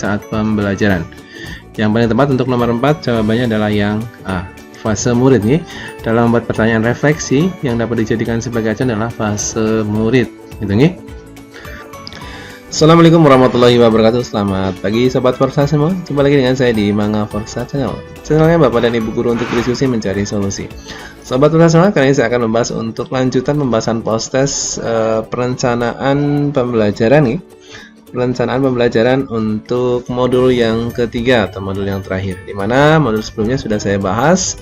saat pembelajaran. Yang paling tepat untuk nomor 4 jawabannya adalah yang A, fase murid nih. Dalam membuat pertanyaan refleksi yang dapat dijadikan sebagai acuan adalah fase murid. Gitu nih. Assalamualaikum warahmatullahi wabarakatuh. Selamat pagi sobat Forsa semua. Jumpa lagi dengan saya di Manga Forsa Channel. Channelnya Bapak dan Ibu Guru untuk berdiskusi mencari solusi. Sobat Forsa semua, kali ini saya akan membahas untuk lanjutan pembahasan post-test perencanaan pembelajaran nih. Perencanaan pembelajaran untuk modul yang ketiga atau modul yang terakhir. Dimana modul sebelumnya sudah saya bahas.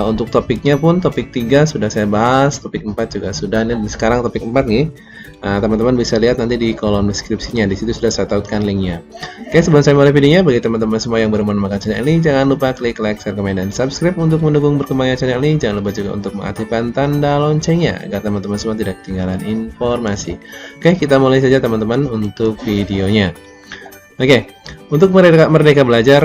Untuk topiknya pun topik 3 sudah saya bahas, topik 4 juga sudah. Ini sekarang topik 4 nih. Teman-teman bisa lihat nanti di kolom deskripsinya, di situ sudah saya tautkan linknya. Oke, sebelum saya mulai videonya, bagi teman-teman semua yang baru menemukan channel ini, jangan lupa klik like, share, komen, dan subscribe untuk mendukung berkembangnya channel ini. Jangan lupa juga untuk mengaktifkan tanda loncengnya agar teman-teman semua tidak ketinggalan informasi. Oke, kita mulai saja teman-teman untuk videonya. Oke, untuk Merdeka Belajar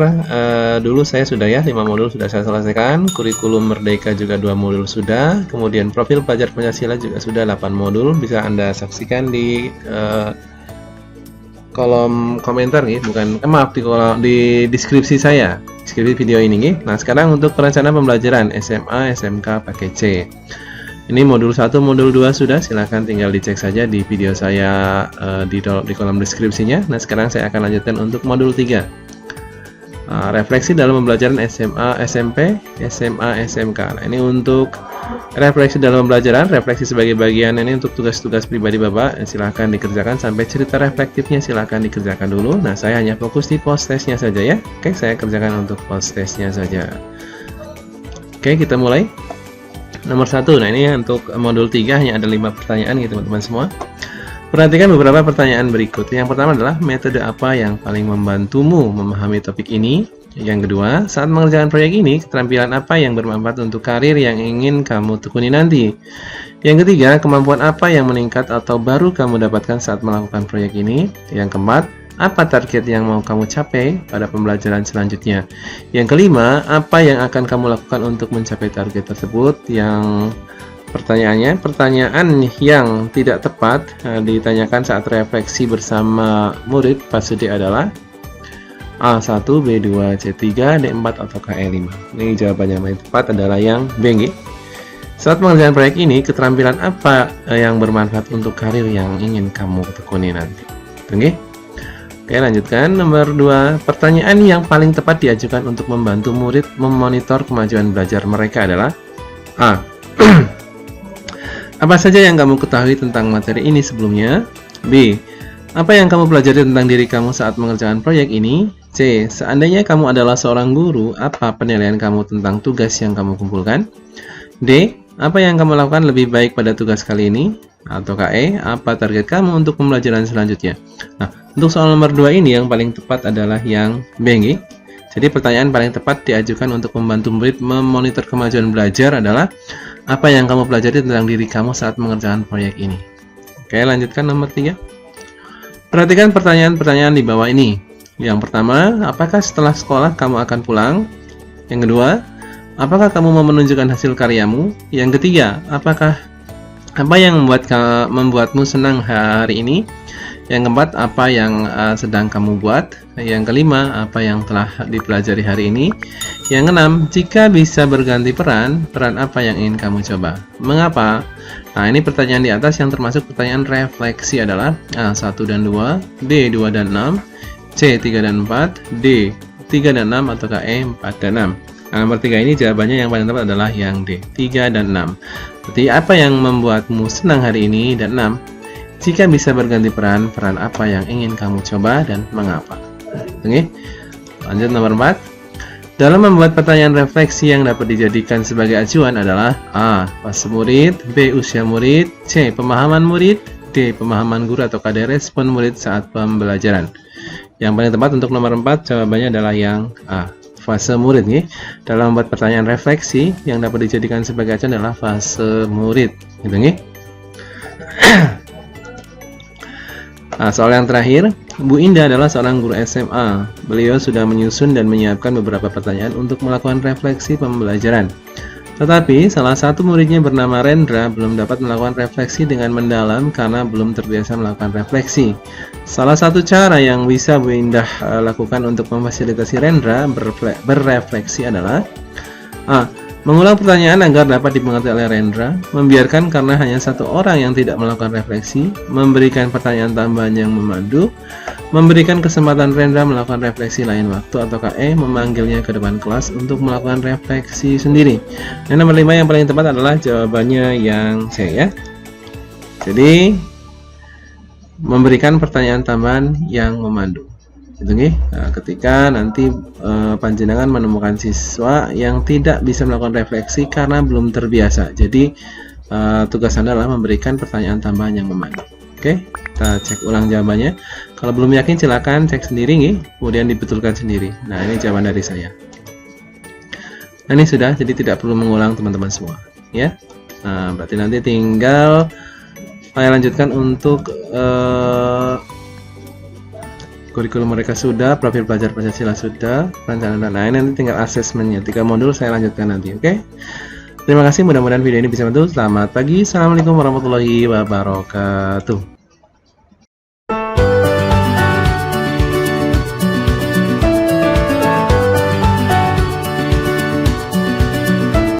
dulu saya sudah ya 5 modul sudah saya selesaikan, kurikulum Merdeka juga 2 modul sudah, kemudian profil pelajar Pancasila juga sudah 8 modul, bisa Anda saksikan di kolom komentar nih, di deskripsi saya, deskripsi video ini nih. Nah, sekarang untuk perencanaan pembelajaran SMA, SMK pakai C. Ini modul 1, modul 2 sudah, silahkan tinggal dicek saja di video saya di kolom deskripsinya. Nah, sekarang saya akan lanjutkan untuk modul 3. Refleksi dalam pembelajaran SMA, SMP, SMA, SMK. Nah, ini untuk refleksi dalam pembelajaran, refleksi sebagai bagian ini untuk tugas-tugas pribadi Bapak, silahkan dikerjakan sampai cerita reflektifnya silahkan dikerjakan dulu. Nah, saya hanya fokus di post testnya saja ya. Oke, saya kerjakan untuk post testnya saja. Oke, kita mulai. Nomor 1, nah ini untuk modul 3 hanya ada 5 pertanyaan gitu teman-teman semua. Perhatikan beberapa pertanyaan berikut. Yang pertama adalah metode apa yang paling membantumu memahami topik ini? Yang kedua, saat mengerjakan proyek ini, keterampilan apa yang bermanfaat untuk karir yang ingin kamu tekuni nanti? Yang ketiga, kemampuan apa yang meningkat atau baru kamu dapatkan saat melakukan proyek ini? Yang keempat, apa target yang mau kamu capai pada pembelajaran selanjutnya? Yang kelima, apa yang akan kamu lakukan untuk mencapai target tersebut? Yang pertanyaan yang tidak tepat ditanyakan saat refleksi bersama murid fase D adalah A1, B2, C3, D4, atau E5. Ini jawabannya yang tepat adalah yang B. Saat mengerjakan proyek ini, keterampilan apa yang bermanfaat untuk karir yang ingin kamu tekuni nanti? Oke? Oke, lanjutkan. Nomor 2, pertanyaan yang paling tepat diajukan untuk membantu murid memonitor kemajuan belajar mereka adalah A. Apa saja yang kamu ketahui tentang materi ini sebelumnya? B. Apa yang kamu pelajari tentang diri kamu saat mengerjakan proyek ini? C. Seandainya kamu adalah seorang guru, apa penilaian kamu tentang tugas yang kamu kumpulkan? D. Apa yang kamu lakukan lebih baik pada tugas kali ini? Atau KE, apa target kamu untuk pembelajaran selanjutnya? Nah, untuk soal nomor 2 ini yang paling tepat adalah yang B. Jadi pertanyaan paling tepat diajukan untuk membantu murid memonitor kemajuan belajar adalah apa yang kamu pelajari tentang diri kamu saat mengerjakan proyek ini. Oke, lanjutkan nomor 3. Perhatikan pertanyaan-pertanyaan di bawah ini. Yang pertama, apakah setelah sekolah kamu akan pulang? Yang kedua, apakah kamu mau menunjukkan hasil karyamu? Yang ketiga, apa yang membuatmu senang hari ini? Yang keempat, apa yang sedang kamu buat? Yang kelima, apa yang telah dipelajari hari ini? Yang keenam, jika bisa berganti peran apa yang ingin kamu coba? Mengapa? Nah, ini pertanyaan di atas yang termasuk pertanyaan refleksi adalah A1 dan 2, D 2 dan 6, C 3 dan 4, D 3 dan 6, atau E 4 dan 6. Nah, nomor 3 ini jawabannya yang paling tepat adalah yang D, 3 dan 6. Berarti apa yang membuatmu senang hari ini? Dan 6, jika bisa berganti peran apa yang ingin kamu coba dan mengapa? Oke. Lanjut nomor 4. Dalam membuat pertanyaan refleksi yang dapat dijadikan sebagai acuan adalah A. Fase murid, B. Usia murid, C. Pemahaman murid, D. Pemahaman guru atau KD respon murid saat pembelajaran. Yang paling tepat untuk nomor 4 jawabannya adalah yang A. Fase murid nih. Dalam membuat pertanyaan refleksi yang dapat dijadikan sebagai acuan adalah fase murid. Gitu nih. Nah, soal yang terakhir, Bu Indah adalah seorang guru SMA. Beliau sudah menyusun dan menyiapkan beberapa pertanyaan untuk melakukan refleksi pembelajaran. Tetapi salah satu muridnya bernama Rendra belum dapat melakukan refleksi dengan mendalam karena belum terbiasa melakukan refleksi. Salah satu cara yang bisa Bu Indah lakukan untuk memfasilitasi Rendra berrefleksi adalah A. Mengulang pertanyaan agar dapat dimengerti oleh Rendra, membiarkan karena hanya satu orang yang tidak melakukan refleksi, memberikan pertanyaan tambahan yang memandu, memberikan kesempatan Rendra melakukan refleksi lain waktu, atau E. memanggilnya ke depan kelas untuk melakukan refleksi sendiri. Yang nomor 5 yang paling tepat adalah jawabannya yang C ya. Jadi memberikan pertanyaan tambahan yang memandu. Itu nih, ketika nanti panjenengan menemukan siswa yang tidak bisa melakukan refleksi karena belum terbiasa. Jadi tugas Anda adalah memberikan pertanyaan tambahan yang memandu. Oke, kita cek ulang jawabannya. Kalau belum yakin silakan cek sendiri nih, kemudian dibetulkan sendiri. Nah, ini jawaban dari saya. Nah, ini sudah, jadi tidak perlu mengulang teman-teman semua, ya. Nah, berarti nanti tinggal saya lanjutkan untuk kurikulum mereka sudah, profil pelajar Pancasila sudah, perencanaan. Nah, ini nanti tinggal asesmennya. 3 modul saya lanjutkan nanti, oke? Terima kasih, mudah-mudahan video ini bisa membantu. Selamat pagi, assalamualaikum warahmatullahi wabarakatuh.